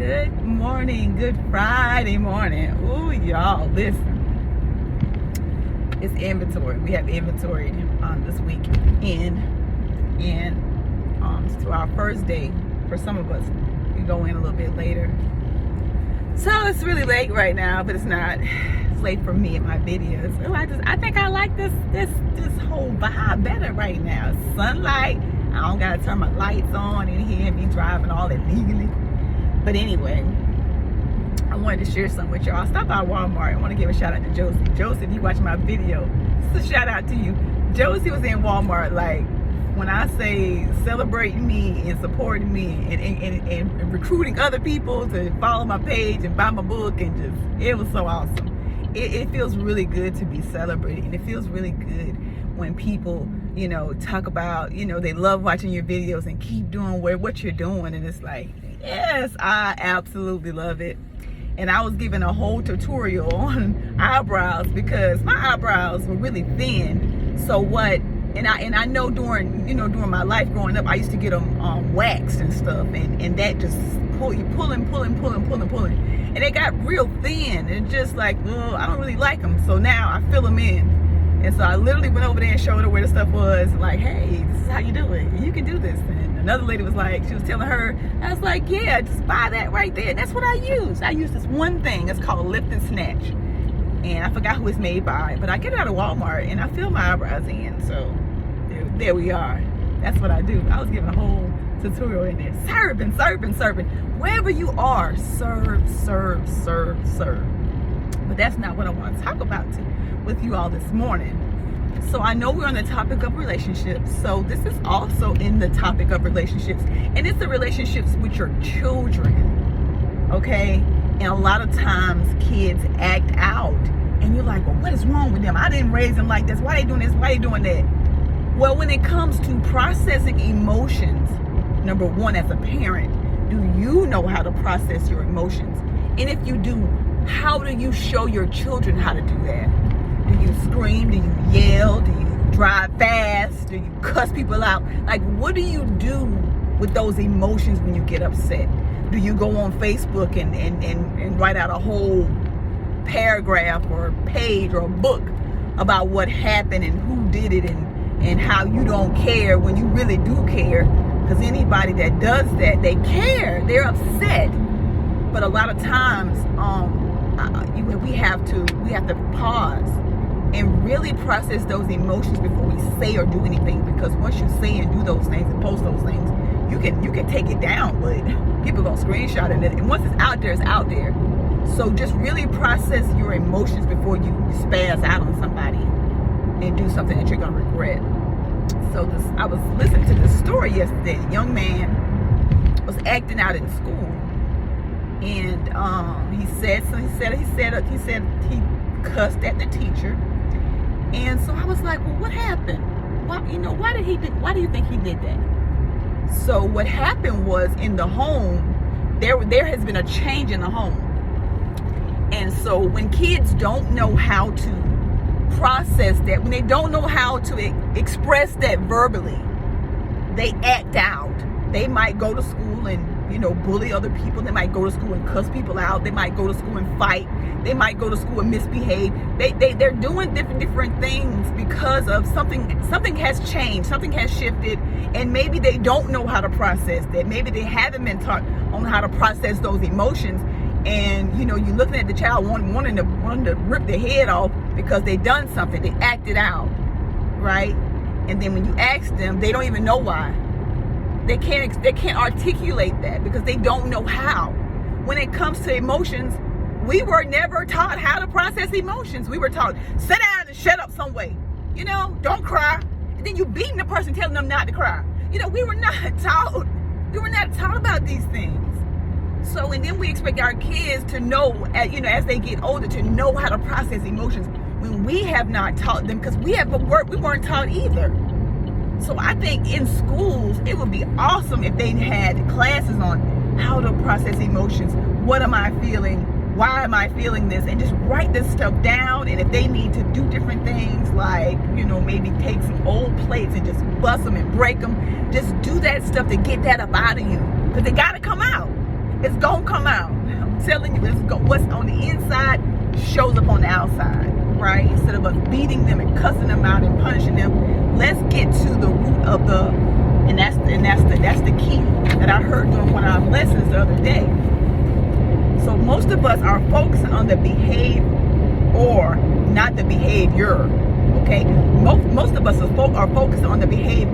Good morning, good Friday morning. Ooh, y'all, listen. It's inventory. We have inventory this week it's to our first day. For some of us, we go in a little bit later. So it's really late right now, but it's not. It's late for me and my videos. Oh, I think I like this whole vibe better right now. Sunlight. I don't gotta turn my lights on in here and be driving all illegally. But anyway, I wanted to share something with y'all. I stopped by Walmart. I want to give a shout out to Josie. Josie, if you watch my video, this is a shout out to you. Josie was in Walmart, like, when I say celebrating me and supporting me and recruiting other people to follow my page and buy my book, and just, it was so awesome. It feels really good to be celebrated, and it feels really good when people, talk about, they love watching your videos and keep doing what you're doing. And it's like, yes, I absolutely love it. And I was given a whole tutorial on eyebrows because my eyebrows were really thin. So what? And I know during my life growing up, I used to get them waxed and stuff, and that just pulling, and they got real thin, and just like, I don't really like them. So now I fill them in, and so I literally went over there and showed her where the stuff was. Like, hey, this is how you do it. You can do this. And another lady was like, she was telling her, I was like, yeah, just buy that right there. And that's what I use. I use this one thing. It's called Lift and Snatch. And I forgot who it's made by, but I get it out of Walmart and I fill my eyebrows in. So there we are. That's what I do. I was giving a whole tutorial in there. Serving. Wherever you are, serve. But that's not what I want to talk about with you all this morning. So I know we're on the topic of relationships. So this is also in the topic of relationships. And it's the relationships with your children. Okay? And a lot of times kids act out. And you're like, well, what is wrong with them? I didn't raise them like this. Why they doing this? Why they doing that? Well, when it comes to processing emotions, number one, as a parent, do you know how to process your emotions? And if you do, how do you show your children how to do that? Do you scream? Do you yell? Do you drive fast? Do you cuss people out? Like, what do you do with those emotions when you get upset? Do you go on Facebook and write out a whole paragraph or page or a book about what happened and who did it and how you don't care when you really do care? Because anybody that does that, they care. They're upset. But a lot of times, we have to pause and really process those emotions before we say or do anything. Because once you say and do those things and post those things, you can take it down, but people gonna screenshot it. And once it's out there, it's out there. So just really process your emotions before you spaz out on somebody and do something that you're gonna regret. So I was listening to this story yesterday. A young man was acting out in school, and he said he cussed at the teacher. And so I was like, well, what happened? Why do you think he did that? So what happened was, in the home, there has been a change in the home. And so when kids don't know how to process that, when they don't know how to express that verbally, they act out. They might go to school and bully other people. They might go to school and cuss people out. They might go to school and fight. They might go to school and misbehave. They're doing different things because of something has changed, something has shifted, and maybe they don't know how to process that. Maybe they haven't been taught on how to process those emotions. And you're looking at the child wanting to rip their head off because they done something, they acted out, right? And then when you ask them, they don't even know why. They can't articulate that because they don't know how. When it comes to emotions, we were never taught how to process emotions. We were taught, sit down and shut up some way. Don't cry. And then you beating the person, telling them not to cry. We were not taught. We were not taught about these things. So, and then we expect our kids to know, as they get older, to know how to process emotions when we have not taught them, because we weren't taught either. So I think in schools, it would be awesome if they had classes on how to process emotions. What am I feeling? Why am I feeling this? And just write this stuff down. And if they need to do different things, like, maybe take some old plates and just bust them and break them, just do that stuff to get that up out of you, because they got to come out. It's gonna come out. I'm telling you, what's on the inside shows up on the outside, right? Instead of us beating them and cussing them out and punishing them, let's get to the root of and that's the key that I heard during one of our lessons the other day. So most of us are focusing on the behavior, or not the behavior. Okay, most of us are focused on the behavior,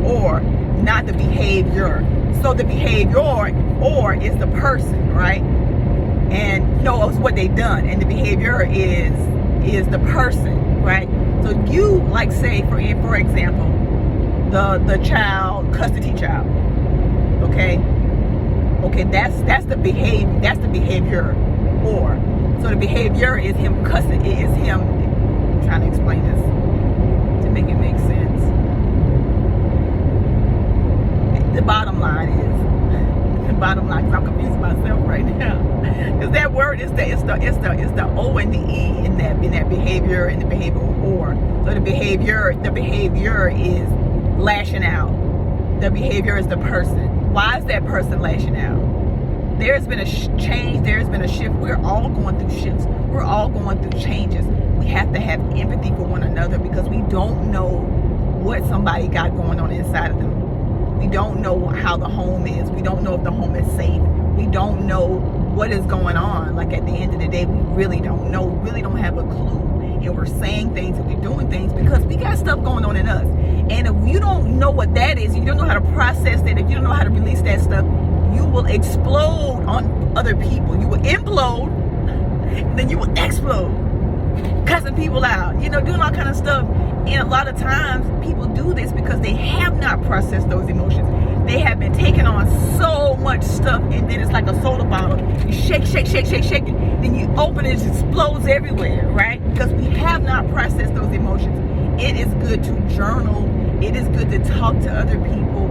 or not the behavior. So the behavior or is the person, right? And no, it's what they've done, and the behavior is the person, right? So you, like, say for example, the child, custody child. Okay, that's the behavior. That's the behavior. Or so the behavior is him cussing. It is him. I'm trying to explain this to make it make sense. The bottom line is because I'm confusing myself right now. Because that word is the O and the E in that behavior and the behavioral or. So the behavior is lashing out. The behavior is the person. Why is that person lashing out? There's been a change. There's been a shift. We're all going through shifts. We're all going through changes. We have to have empathy for one another because we don't know what somebody got going on inside of them. We don't know how the home is. We don't know if the home is safe. We don't know what is going on. Like, at the end of the day, we really don't know. We really don't have a clue. And we're saying things and we're doing things because we got stuff going on in us. And if you don't know what that is, you don't know how to process it, if you don't know how to release that stuff, you will explode on other people. You will implode, and then you will explode, cussing people out, doing all kind of stuff. And a lot of times people do this because they have not processed those emotions. They have been taking on so much stuff, and then it's like a soda bottle. You shake it, then you open it, it just explodes everywhere, right? Because we have not processed those emotions. It is good to journal. It is good to talk to other people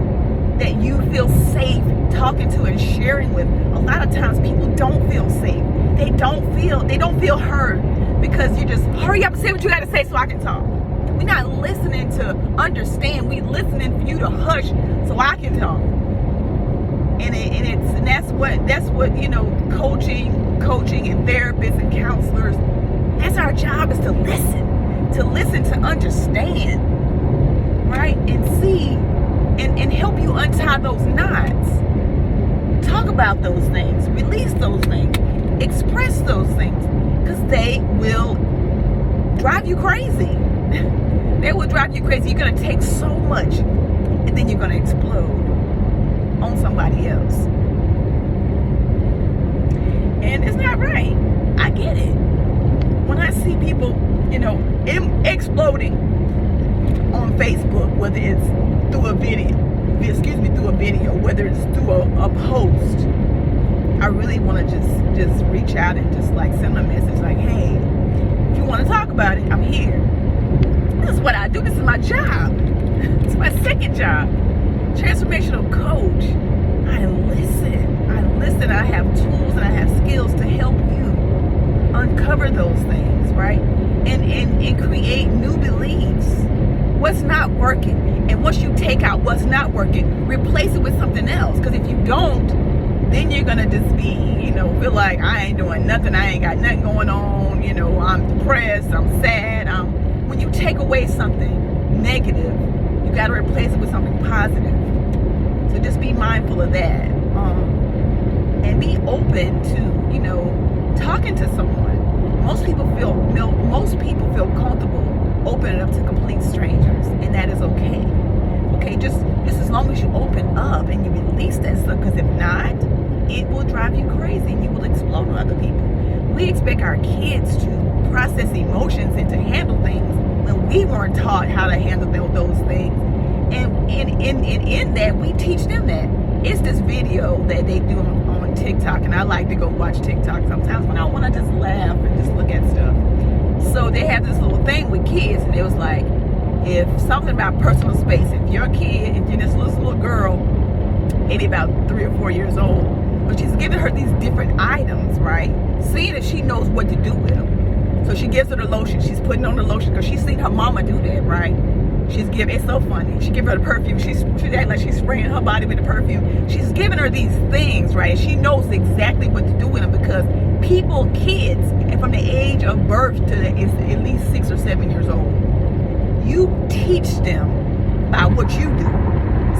that you feel safe talking to and sharing with. A lot of times people don't feel safe. They don't feel heard because you just hurry up and say what you got to say so I can talk. We're not listening to understand. We're listening for you to hush so I can talk. And that's what coaching and therapists and counselors. That's our job, is to listen to understand, right, and see and help you untie those knots. Talk about those things, release those things, express those things, because they will drive you crazy. They will drive you crazy. You're going to take so much, and then you're going to explode on somebody else. And it's not right. I get it. When I see people, exploding on Facebook, whether it's through a video, whether it's through a post, I really want to just reach out and just like send a message like, hey, if you want to talk about it, I'm here. This is what I do. This is my job. It's my second job. Transformational coach. I listen. I have tools and I have skills to help you uncover those things, right? And create new beliefs. What's not working. And once you take out what's not working, replace it with something else. Because if you don't, then you're going to just be, feel like I ain't doing nothing. I ain't got nothing going on. I'm depressed. I'm sad. When you take away something negative, you got to replace it with something positive. So just be mindful of that. And be open to, talking to someone. Most people feel comfortable opening up to complete strangers, and that is okay. Okay, just as long as you open up and you release that stuff, because if not, it will drive you crazy and you will explode on other people. We expect our kids to process emotions and to handle things when we weren't taught how to handle those things. And in that, we teach them that. It's this video that they do on TikTok, and I like to go watch TikTok sometimes when I want to just laugh and just look at stuff. So they have this little thing with kids, and it was like, if something about personal space, if you're this little girl, maybe about 3 or 4 years old, but she's giving her these different items, right? Seeing if she knows what to do with them. So she gives her the lotion. She's putting on the lotion because she's seen her mama do that, right? it's so funny. She give her the perfume. She's acting like she's spraying her body with the perfume. She's giving her these things, right? She knows exactly what to do with them because kids, and from the age of birth to is at least 6 or 7 years old, you teach them by what you do.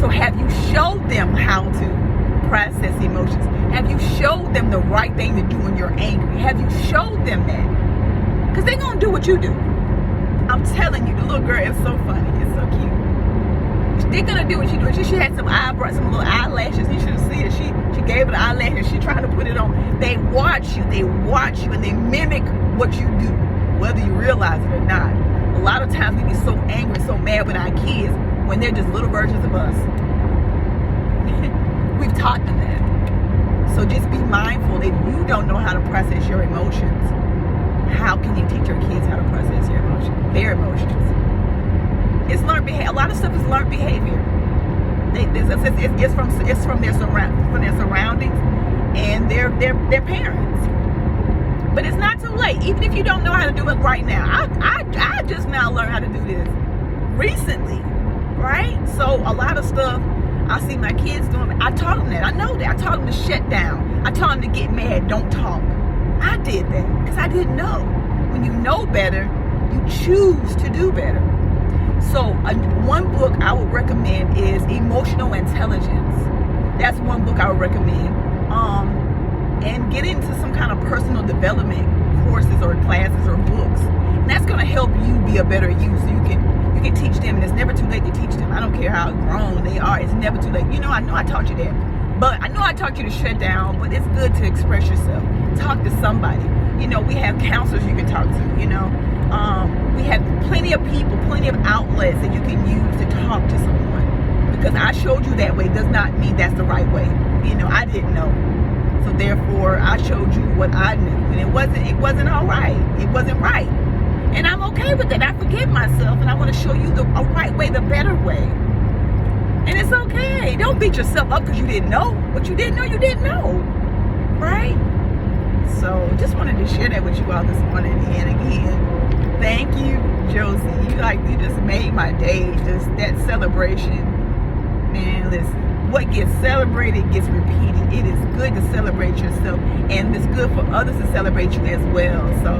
So have you showed them how to process emotions? Have you showed them the right thing to do when you're angry? Have you showed them that? Because they're going to do what you do. I'm telling you, the little girl is so funny. It's so cute. They're going to do what you do. She had some eyebrows, some little eyelashes. You should have seen it. She gave her the eyelashes. She's trying to put it on. They watch you, and they mimic what you do, whether you realize it or not. A lot of times we be so angry, so mad with our kids when they're just little versions of us. We've taught them that. So just be mindful if you don't know how to process your emotions. How can you teach your kids how to process their emotions? It's learned behavior. A lot of stuff is learned behavior. It's from their surroundings and their parents. But it's not too late. Even if you don't know how to do it right now, I just now learned how to do this recently, right? So a lot of stuff I see my kids doing. I taught them that. I know that. I taught them to shut down. I taught them to get mad, don't talk. I did that because I didn't know. When you know better, you choose to do better. So one book I would recommend is Emotional Intelligence. That's one book I would recommend. And get into some kind of personal development courses or classes or books. And that's going to help you be a better you. So you can teach them, and it's never too late to teach them. I don't care how grown they are. It's never too late. I know I taught you that. But I know I taught you to shut down, but it's good to express yourself. Talk to somebody. We have counselors you can talk to, we have plenty of people, plenty of outlets that you can use to talk to someone. Because I showed you that way does not mean that's the right way. I didn't know. So therefore, I showed you what I knew. And it wasn't all right. It wasn't right. And I'm okay with that. I forgive myself, and I want to show you the right way, the better way. And it's okay. Don't beat yourself up because you didn't know. What you didn't know, you didn't know. Right? So just wanted to share that with you all this morning. And again, thank you, Josie. You just made my day. Just that celebration. Man, listen, what gets celebrated gets repeated. It is good to celebrate yourself, and it's good for others to celebrate you as well. So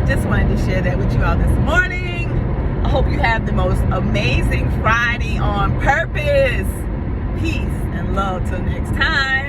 just wanted to share that with you all this morning. I hope you have the most amazing Friday on purpose. Peace and love till next time.